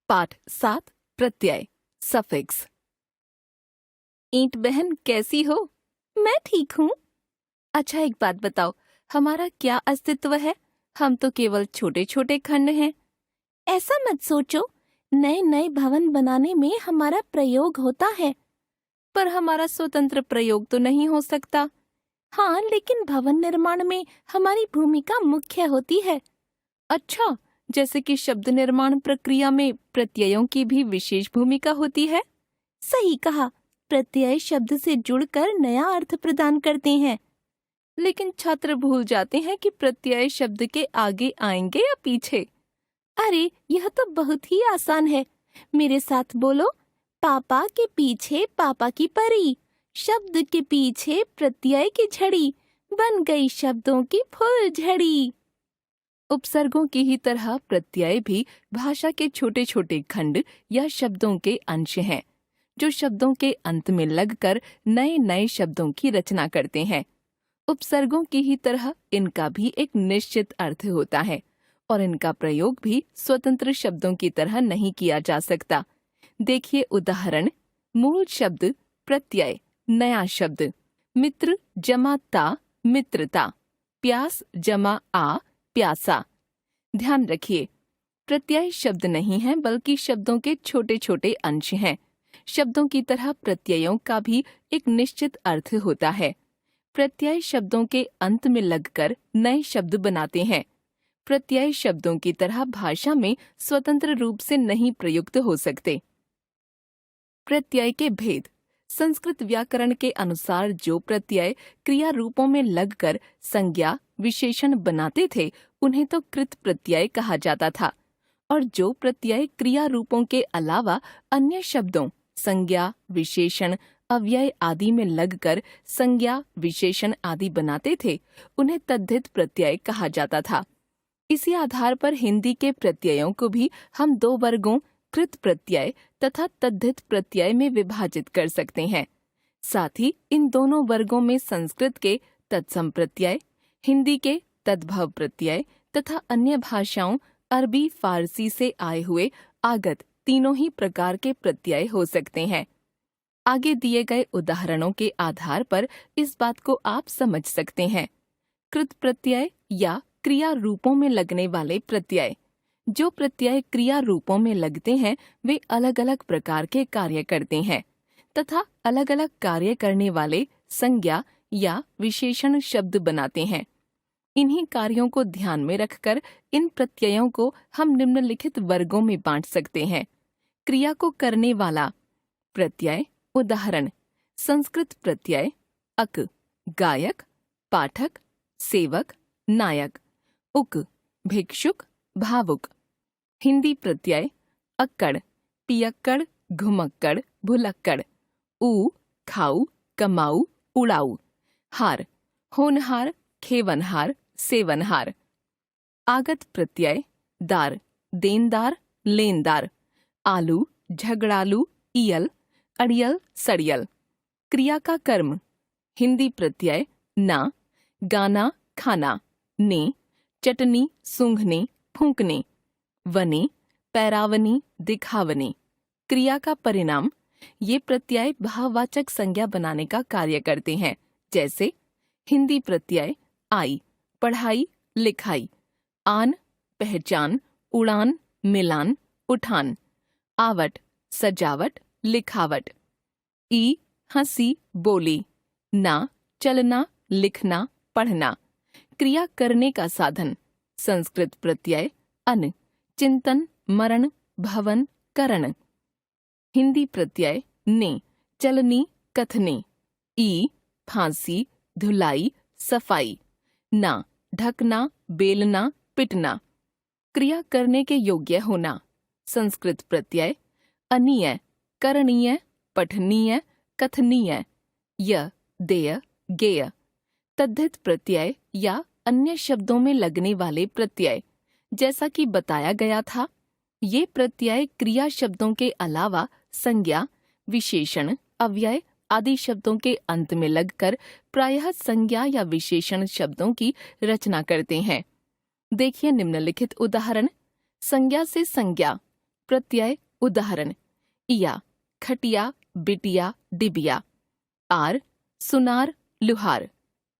पाठ 7 प्रत्यय सफिक्स। ईंट बहन कैसी हो? मैं ठीक हूँ। अच्छा एक बात बताओ, हमारा क्या अस्तित्व है? हम तो केवल छोटे छोटे खंड हैं। ऐसा मत सोचो, नए नए भवन बनाने में हमारा प्रयोग होता है। पर हमारा स्वतंत्र प्रयोग तो नहीं हो सकता। हाँ, लेकिन भवन निर्माण में हमारी भूमिका मुख्य होती है। अच्छा, जैसे कि शब्द निर्माण प्रक्रिया में प्रत्ययों की भी विशेष भूमिका होती है। सही कहा, प्रत्यय शब्द से जुड़कर नया अर्थ प्रदान करते हैं। लेकिन छात्र भूल जाते हैं कि प्रत्यय शब्द के आगे आएंगे या पीछे। अरे, यह तो बहुत ही आसान है। मेरे साथ बोलो, पापा के पीछे पापा की परी, शब्द के पीछे प्रत्यय की झड़ी, बन गई शब्दों की फुल झड़ी। उपसर्गों की ही तरह प्रत्यय भी भाषा के छोटे छोटे खंड या शब्दों के अंश हैं, जो शब्दों के अंत में लगकर नए नए शब्दों की रचना करते हैं। उपसर्गों की ही तरह इनका भी एक निश्चित अर्थ होता है और इनका प्रयोग भी स्वतंत्र शब्दों की तरह नहीं किया जा सकता। देखिए उदाहरण। मूल शब्द प्रत्यय, नया शब्द। मित्र जमा ता, मित्रता। प्यास जमा आ, प्यासा। ध्यान रखिए, प्रत्यय शब्द नहीं है बल्कि शब्दों के छोटे छोटे अंश हैं। शब्दों की तरह प्रत्ययों का भी एक निश्चित अर्थ होता है। प्रत्यय शब्दों के अंत में लगकर नए शब्द बनाते हैं। प्रत्यय शब्दों की तरह भाषा में स्वतंत्र रूप से नहीं प्रयुक्त हो सकते। प्रत्यय के भेद। संस्कृत व्याकरण के अनुसार जो प्रत्यय क्रिया रूपों में लगकर संज्ञा विशेषण बनाते थे उन्हें तो कृत प्रत्यय कहा जाता था, और जो प्रत्यय क्रिया रूपों के अलावा अन्य शब्दों संज्ञा विशेषण अव्यय आदि में लगकर संज्ञा विशेषण आदि बनाते थे उन्हें तद्धित प्रत्यय कहा जाता था। इसी आधार पर हिंदी के प्रत्ययों को भी हम दो वर्गों कृत प्रत्यय तथा तद्धित प्रत्यय में विभाजित कर सकते हैं। साथ ही इन दोनों वर्गों में संस्कृत के तत्सम प्रत्यय, हिंदी के तद्भव प्रत्यय तथा अन्य भाषाओं अरबी फारसी से आए हुए आगत तीनों ही प्रकार के प्रत्यय हो सकते हैं। आगे दिए गए उदाहरणों के आधार पर इस बात को आप समझ सकते हैं। कृत प्रत्यय या क्रिया रूपों में लगने वाले प्रत्यय। जो प्रत्यय क्रिया रूपों में लगते हैं वे अलग अलग प्रकार के कार्य करते हैं तथा अलग अलग कार्य करने वाले संज्ञा या विशेषण शब्द बनाते हैं। इन्हीं कार्यों को ध्यान में रखकर इन प्रत्ययों को हम निम्नलिखित वर्गों में बांट सकते हैं। क्रिया को करने वाला प्रत्यय। उदाहरण। संस्कृत प्रत्यय अक, गायक, पाठक, सेवक, नायक। उक, भिक्षुक, भावुक। हिंदी प्रत्यय अक्कड़, पियक्कड़, घुमक्कड़, भुलक्कड़। ऊ, खाऊ, कमाऊ, उड़ाऊ। हार, होनहार, खेवनहार, सेवनहार। आगत प्रत्यय दार, देनदार, लेनदार। आलू, झगड़ालू, इयल, अड़ियल, सड़ियल। क्रिया का कर्म। हिंदी प्रत्यय ना, गाना, खाना। ने, चटनी, सूंघने, फूंकने। वने, पैरावनी, दिखावने। क्रिया का परिणाम। ये प्रत्यय भाववाचक संज्ञा बनाने का कार्य करते हैं, जैसे हिंदी प्रत्यय आई, पढ़ाई, लिखाई। आन, पहचान, उड़ान, मिलान, उठान। आवट, सजावट, लिखावट। ई, हंसी, बोली। ना, चलना, लिखना, पढ़ना। क्रिया करने का साधन। संस्कृत प्रत्यय अन, चिंतन, मरण, भवन, करण। हिंदी प्रत्यय ने, चलनी, कथने। ई, फांसी, धुलाई, सफाई। ना, ढकना, बेलना, पिटना। क्रिया करने के योग्य होना। संस्कृत प्रत्यय अनीय, करणीय, पठनीय, कथनीय। य, देय, गेय। तद्धित प्रत्यय या अन्य शब्दों में लगने वाले प्रत्यय। जैसा कि बताया गया था, ये प्रत्यय क्रिया शब्दों के अलावा संज्ञा विशेषण अव्यय आदि शब्दों के अंत में लगकर प्रायः संज्ञा या विशेषण शब्दों की रचना करते हैं। देखिए निम्नलिखित उदाहरण। संज्ञा से संज्ञा। प्रत्यय उदाहरण इया खटिया बिटिया डिबिया। आर सुनार लुहार।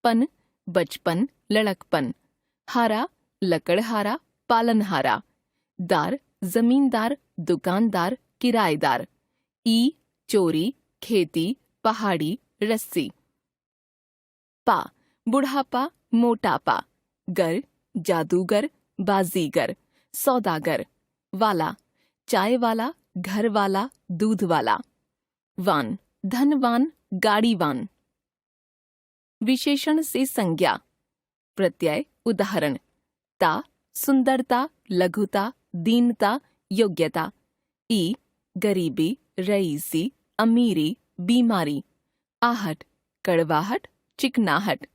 पन बचपन लड़कपन। हारा लकड़हारा पालनहारा। दार जमींदार दुकानदार किराएदार। ई चोरी खेती पहाड़ी रस्सी। पा बुढ़ापा मोटापा। गर जादूगर बाजीगर सौदागर। वाला चाय वाला घर वाला दूध वाला। वान धनवान गाड़ीवान। विशेषण से संज्ञा प्रत्यय उदाहरण ता सुंदरता लघुता दीनता योग्यता। ई गरीबी रईसी अमीरी बीमारी। आहट कड़वाहट चिकनाहट।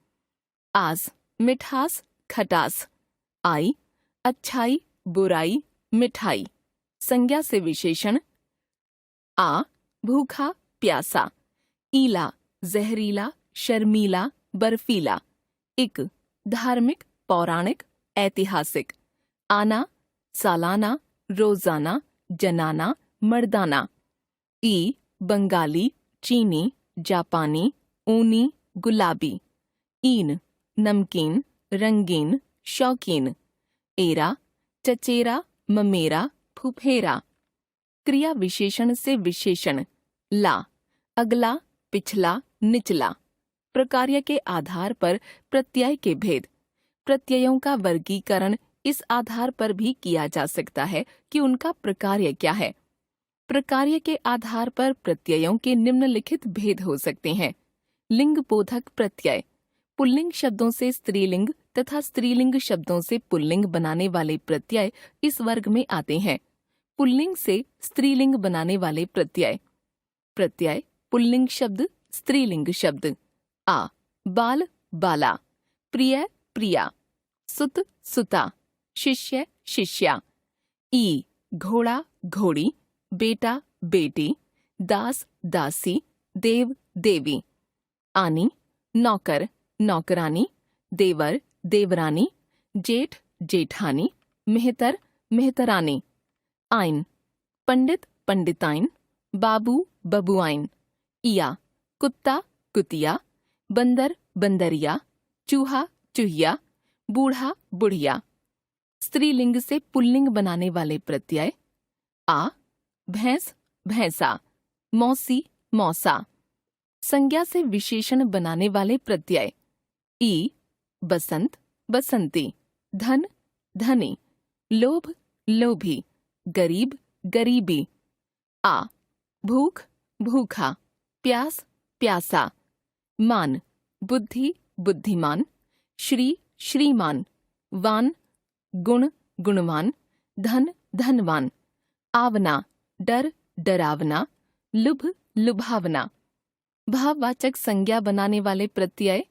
आस मिठास खटास। आई अच्छाई बुराई मिठाई। संज्ञा से विशेषण आ भूखा प्यासा। ईला जहरीला शर्मीला बर्फीला। इक धार्मिक पौराणिक ऐतिहासिक। आना सालाना रोजाना जनाना मर्दाना। ई बंगाली चीनी जापानी ऊनी गुलाबी। ईन नमकीन रंगीन शौकीन। एरा चचेरा ममेरा फुफेरा। क्रिया विशेषण से विशेषण ला अगला पिछला निचला। प्रकार्य के आधार पर प्रत्यय के भेद। प्रत्ययों का वर्गीकरण इस आधार पर भी किया जा सकता है कि उनका प्रकार्य क्या है। प्रकार्य के आधार पर प्रत्ययों के निम्नलिखित भेद हो सकते हैं। लिंग बोधक प्रत्यय पुल्लिंग शब्दों से स्त्रीलिंग तथा स्त्रीलिंग शब्दों से पुल्लिंग बनाने वाले प्रत्यय इस वर्ग में आते हैं। पुल्लिंग से स्त्रीलिंग बनाने वाले प्रत्यय। प्रत्यय पुल्लिंग शब्द स्त्रीलिंग शब्द। आ बाल बाला। प्रिय प्रिया। सुत सुता। शिष्य शिष्या। ई घोड़ा घोड़ी बेटा बेटी दास दासी देव देवी। आनी नौकर नौकरानी देवर देवरानी जेठ जेठानी मेहतर मेहतरानी। आइन पंडित पंडिताइन बाबू बबुआइन। इया कुत्ता कुतिया बंदर बंदरिया चूहा चूहिया बूढ़ा बुढ़िया। स्त्रीलिंग से पुल्लिंग बनाने वाले प्रत्यय आ भैंस भैंसा मौसी मौसा। संज्ञा से विशेषण बनाने वाले प्रत्यय ई बसंत बसंती धन धनी लोभ लोभी गरीब गरीबी। आ भूख भूखा प्यास प्यासा। मान बुद्धि बुद्धिमान श्री श्रीमान। वान गुण गुणवान धन धनवान। आवना डर डरावना लुभ लुभावना। भाववाचक संज्ञा बनाने वाले प्रत्यय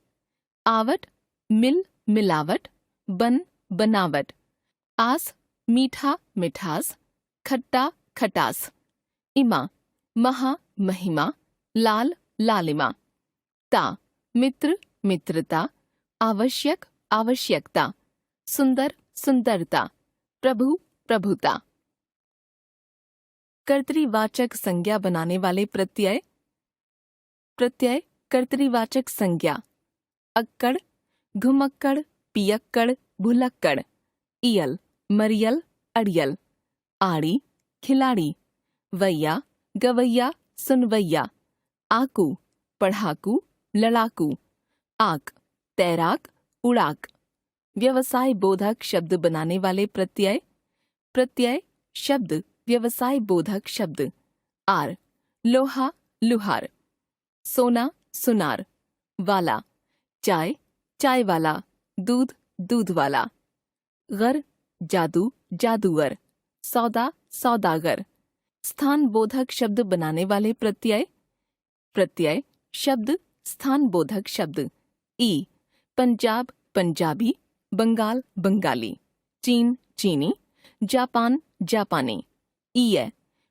आवट मिल मिलावट बन बनावट। आस मीठा मिठास खट्टा खटास। इमा महा महिमा लाल लालिमा। ता मित्र मित्रता आवश्यक आवश्यकता सुंदर सुंदरता प्रभु प्रभुता। कर्तृवाचक संज्ञा बनाने वाले प्रत्यय। प्रत्यय कर्तृवाचक संज्ञा अक्कड़ घुमक्कड़ पियक्कड़ भुलक्कड़। इयल मरियल अड़ियल। आड़ी खिलाड़ी। वैया गवैया सुनवैया। आकू पढ़ाकू लड़ाकू। आक तैराक उड़ाक। व्यवसाय बोधक शब्द बनाने वाले प्रत्यय। प्रत्यय शब्द व्यवसाय बोधक शब्द। आर लोहा लुहार। सोना सुनार। वाला चाय चाय वाला दूध दूध वाला। गर जादू जादूगर सौदा सौदागर। स्थान बोधक शब्द बनाने वाले प्रत्यय। प्रत्यय शब्द स्थान बोधक शब्द। ई पंजाब पंजाबी बंगाल बंगाली चीन चीनी जापान जापानी। ईय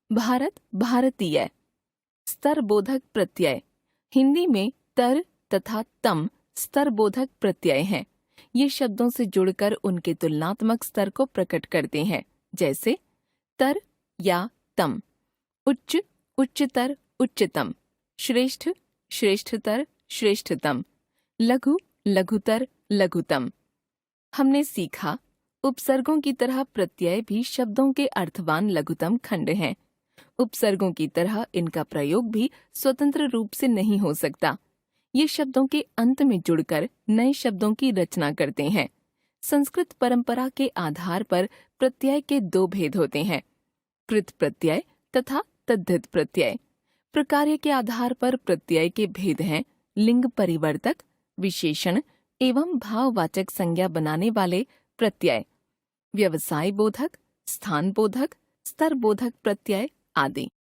भारत भारतीय। स्तर बोधक प्रत्यय हिंदी में तर तथा तम स्तर बोधक प्रत्यय हैं। ये शब्दों से जुड़कर उनके तुलनात्मक स्तर को प्रकट करते हैं, जैसे तर या तम। उच्च, उच्चतर, उच्चतम। श्रेष्ठ, श्रेष्ठतर, श्रेष्ठतम। लघु, लघुतर, लघुतम। हमने सीखा उपसर्गों की तरह प्रत्यय भी शब्दों के अर्थवान लघुतम खंड हैं। उपसर्गों की तरह इनका प्रयोग भी स्वतंत्र रूप से नहीं हो सकता। ये शब्दों के अंत में जुड़कर नए शब्दों की रचना करते हैं। संस्कृत परंपरा के आधार पर प्रत्यय के दो भेद होते हैं, कृत प्रत्यय तथा तद्धित प्रत्यय। प्रकार्य के आधार पर प्रत्यय के भेद हैं लिंग परिवर्तक, विशेषण एवं भाववाचक संज्ञा बनाने वाले प्रत्यय, व्यवसाय बोधक, स्थान बोधक, स्तर बोधक प्रत्यय आदि।